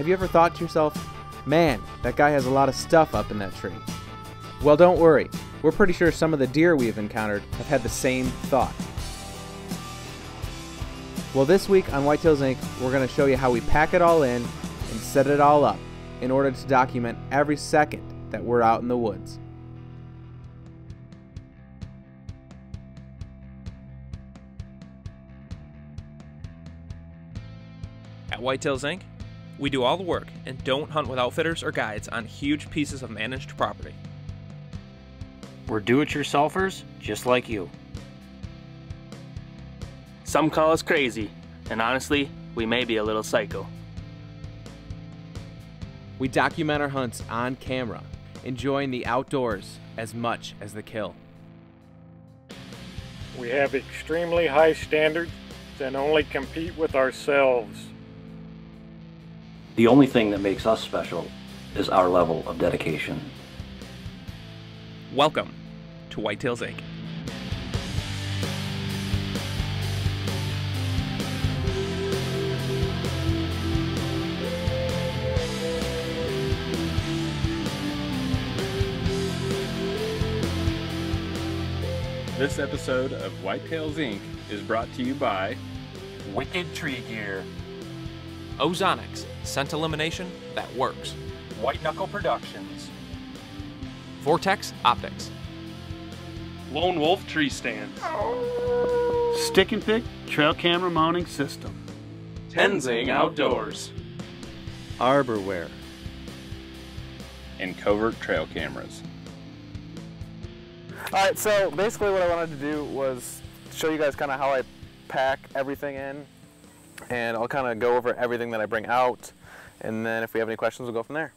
have you ever thought to yourself, man, that guy has a lot of stuff up in that tree? Well, don't worry. We're pretty sure some of the deer we've encountered have had the same thought. Well, this week on Whitetails Inc., we're going to show you how we pack it all in and set it all up in order to document every second that we're out in the woods. At Whitetails Inc., we do all the work and don't hunt with outfitters or guides on huge pieces of managed property. We're do-it-yourselfers just like you. Some call us crazy, and honestly, we may be a little psycho. We document our hunts on camera, enjoying the outdoors as much as the kill. We have extremely high standards and only compete with ourselves. The only thing that makes us special is our level of dedication. Welcome to Whitetails Inc. This episode of Whitetails Inc. is brought to you by Wicked Tree Gear, Ozonics, scent elimination that works. White Knuckle Productions, Vortex Optics, Lone Wolf Tree Stand, Stick and Pick Trail Camera Mounting System, Tenzing Outdoors, Arborwear, and Covert Trail Cameras. Alright, so basically what I wanted to do was show you guys kind of how I pack everything in, and I'll kind of go over everything that I bring out, and then if we have any questions we'll go from there.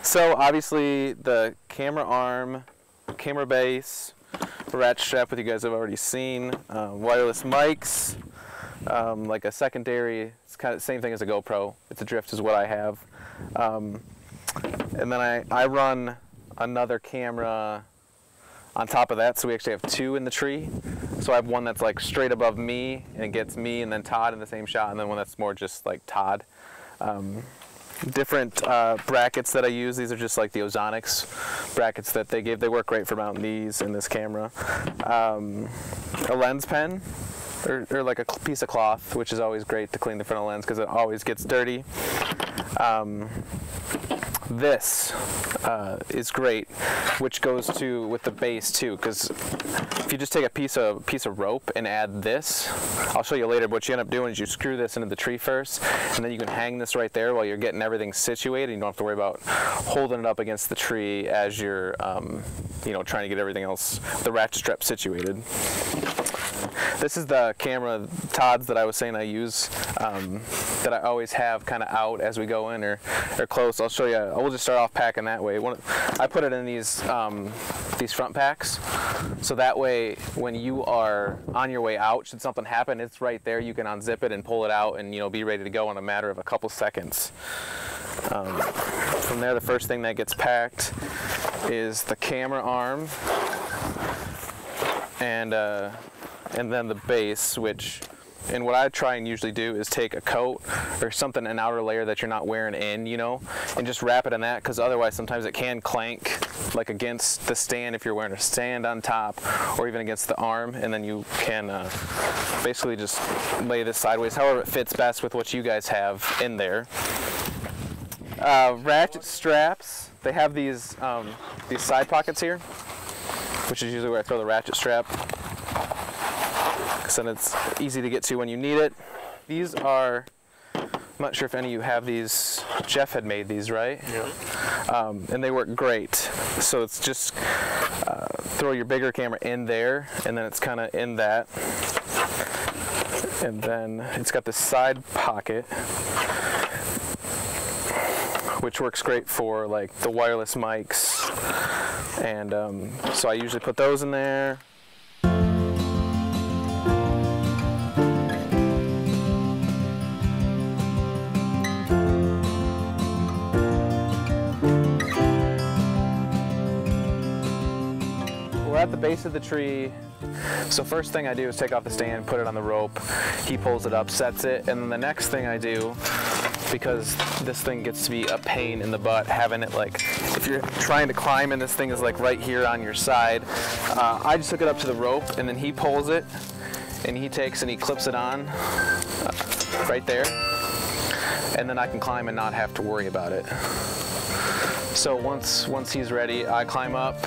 So obviously the camera arm, camera base, ratchet strap, which you guys have already seen, wireless mics, like a secondary, it's kind of the same thing as a GoPro, it's a drift is what I have, and then I run another camera on top of that, so we actually have two in the tree. So I have one that's like straight above me and it gets me and then Todd in the same shot, and then one that's more just like Todd. Different brackets that I use. These are just like the Ozonics brackets that they gave. They work great for mounting these in this camera. A lens pen, or like a piece of cloth, which is always great to clean the front of the lens because it always gets dirty. This is great, which goes with the base too, because if you just take a piece of rope and add this, I'll show you later, what you end up doing is you screw this into the tree first, and then you can hang this right there while you're getting everything situated. You don't have to worry about holding it up against the tree as you're trying to get everything else, the ratchet strap, situated. This is the camera, Todd's, that I was saying I use, that I always have kind of out as we go in or close. I'll show you. We'll just start off packing that way. I put it in these front packs, so that way when you are on your way out, should something happen, it's right there. You can unzip it and pull it out and be ready to go in a matter of a couple seconds. From there, the first thing that gets packed is the camera arm and then the base, and what I try and usually do is take a coat or something, an outer layer that you're not wearing in, and just wrap it in that, because otherwise sometimes it can clank like against the stand if you're wearing a stand on top, or even against the arm, and then you can basically just lay this sideways, however it fits best with what you guys have in there. Ratchet straps, they have these side pockets here, which is usually where I throw the ratchet strap, and it's easy to get to when you need it. These are, I'm not sure if any of you have these, Jeff had made these, right? Yeah. And they work great. So it's just throw your bigger camera in there, and then it's kind of in that. And then it's got this side pocket, which works great for like the wireless mics. And so I usually put those in there. We're at the base of the tree. So first thing I do is take off the stand, put it on the rope. He pulls it up, sets it, and then the next thing I do because this thing gets to be a pain in the butt having it like, if you're trying to climb and this thing is like right here on your side. I just hook it up to the rope and then he pulls it and he takes and he clips it on right there. And then I can climb and not have to worry about it. So once he's ready, I climb up.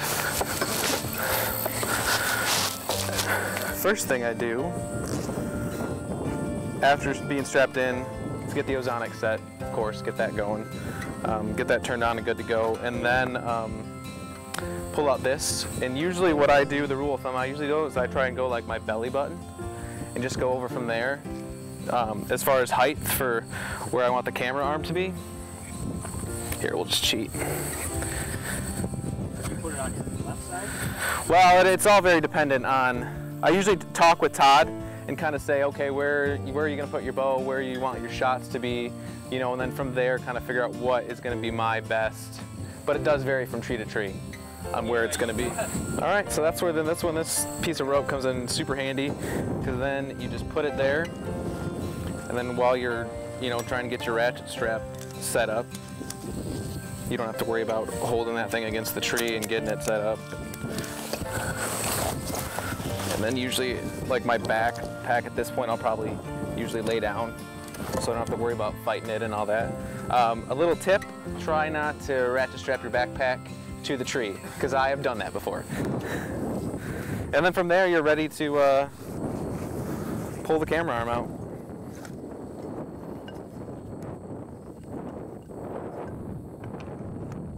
First thing I do, after being strapped in, is get the ozonic set, of course, get that going. Get that turned on and good to go. And then pull out this. And usually what I do, the rule of thumb I usually do is I try and go like my belly button and just go over from there. As far as height for where I want the camera arm to be. Here, we'll just cheat. You put it on your left side? Well, it's all very dependent on, I usually talk with Todd and kind of say, okay, where are you going to put your bow, where you want your shots to be, you know, and then from there kind of figure out what is going to be my best. But it does vary from tree to tree on where it's going to be. All right, so that's when this piece of rope comes in super handy, because then you just put it there, and then while you're, you know, trying to get your ratchet strap set up, you don't have to worry about holding that thing against the tree and getting it set up. And then usually, like my backpack at this point, I'll probably usually lay down, so I don't have to worry about fighting it and all that. A little tip, try not to ratchet strap your backpack to the tree, because I have done that before. And then from there, you're ready to pull the camera arm out.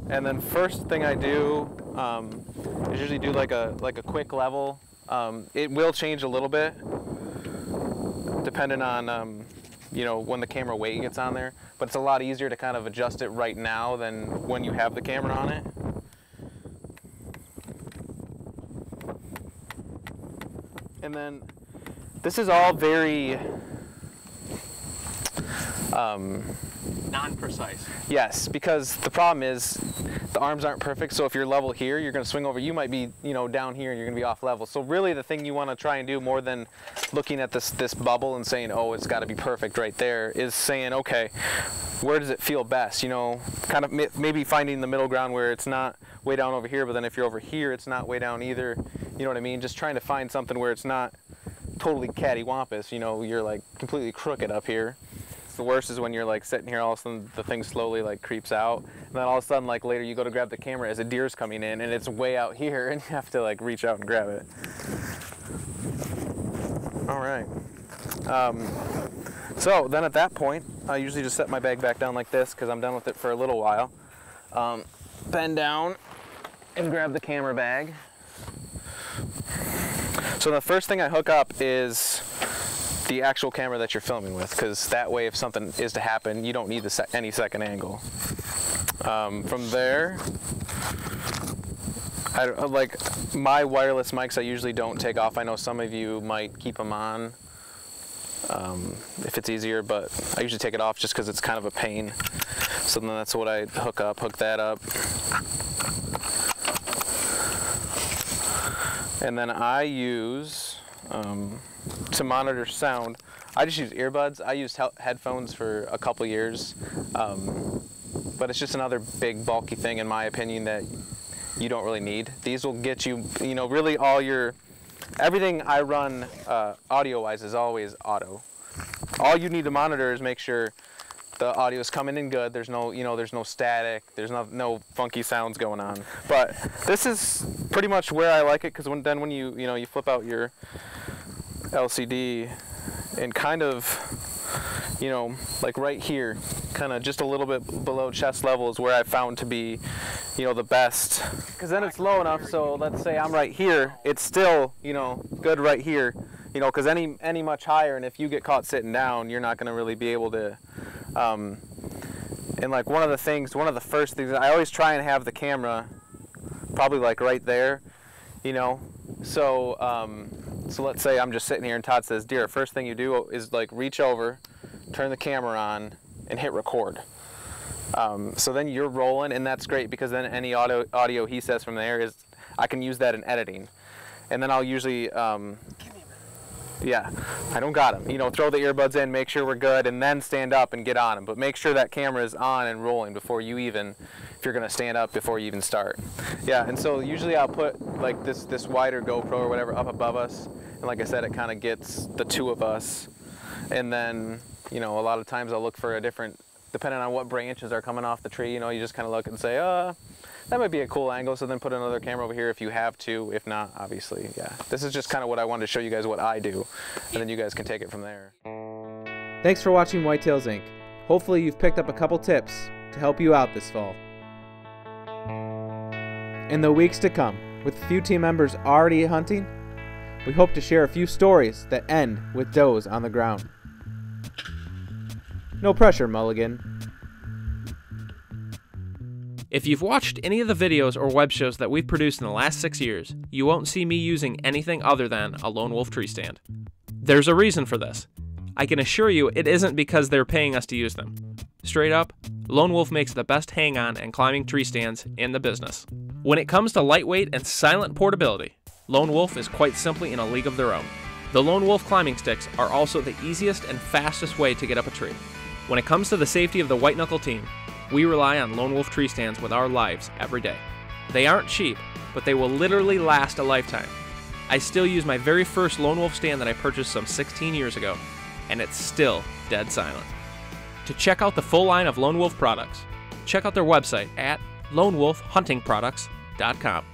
And then first thing I do is usually do like a quick level. It will change a little bit depending on you know, when the camera weight gets on there, but it's a lot easier to kind of adjust it right now than when you have the camera on it. And then this is all very non-precise. Yes, because the problem is the arms aren't perfect, so if you're level here, you're going to swing over. You might be, you know, down here and you're going to be off level. So really the thing you want to try and do more than looking at this bubble and saying, oh, it's got to be perfect right there, is saying, okay, where does it feel best? You know, kind of maybe finding the middle ground where it's not way down over here, but then if you're over here, it's not way down either. You know what I mean? Just trying to find something where it's not totally cattywampus, you know, you're like completely crooked up here. The worst is when you're like sitting here, all of a sudden the thing slowly like creeps out, and then all of a sudden like later you go to grab the camera as a deer's coming in and it's way out here and you have to like reach out and grab it. All right. So then at that point, I usually just set my bag back down like this because I'm done with it for a little while. Bend down and grab the camera bag. So the first thing I hook up is the actual camera that you're filming with, because that way if something is to happen, you don't need any second angle. From there, like my wireless mics I usually don't take off. I know some of you might keep them on if it's easier, but I usually take it off just because it's kind of a pain. So then that's what I hook that up. And then I use, to monitor sound, I just use earbuds. I used headphones for a couple years, but it's just another big bulky thing in my opinion that you don't really need. These will get you, you know, really all your, everything I run audio-wise is always auto. All you need to monitor is make sure the audio is coming in good. There's no, you know, there's no static. There's no funky sounds going on. But this is pretty much where I like it, because when you know, you flip out your LCD and kind of, you know, like right here, kind of just a little bit below chest level is where I found to be, you know, the best. Because then it's low enough, so let's say I'm right here, it's still, you know, good right here, you know, because any much higher, and if you get caught sitting down, you're not going to really be able to, and like one of the first things, I always try and have the camera probably like right there, you know, so, so let's say I'm just sitting here and Todd says, deer, first thing you do is like reach over, turn the camera on, and hit record. So then you're rolling, and that's great because then any audio he says from there is, I can use that in editing. And then I'll usually, Yeah, I don't got them. You know, throw the earbuds in, make sure we're good, and then stand up and get on them. But make sure that camera is on and rolling before you even, if you're gonna stand up before you even start. Yeah, and so usually I'll put like this wider GoPro or whatever up above us, and like I said, it kind of gets the two of us. And then, you know, a lot of times I'll look for a different, depending on what branches are coming off the tree, you know, you just kind of look and say, that might be a cool angle, so then put another camera over here if you have to. If not, obviously, yeah. This is just kind of what I wanted to show you guys what I do, and then you guys can take it from there. Thanks for watching Whitetails Inc. Hopefully you've picked up a couple tips to help you out this fall. In the weeks to come, with a few team members already hunting, we hope to share a few stories that end with does on the ground. No pressure, Mulligan. If you've watched any of the videos or web shows that we've produced in the last 6 years, you won't see me using anything other than a lone wolf tree stand. There's a reason for this. I can assure you it isn't because they're paying us to use them. Straight up, Lone Wolf makes the best hang-on and climbing tree stands in the business. When it comes to lightweight and silent portability, Lone Wolf is quite simply in a league of their own. The Lone Wolf climbing sticks are also the easiest and fastest way to get up a tree. When it comes to the safety of the white knuckle team, we rely on Lone Wolf tree stands with our lives every day. They aren't cheap, but they will literally last a lifetime. I still use my very first Lone Wolf stand that I purchased some 16 years ago, and it's still dead silent. To check out the full line of Lone Wolf products, check out their website at lonewolfhuntingproducts.com.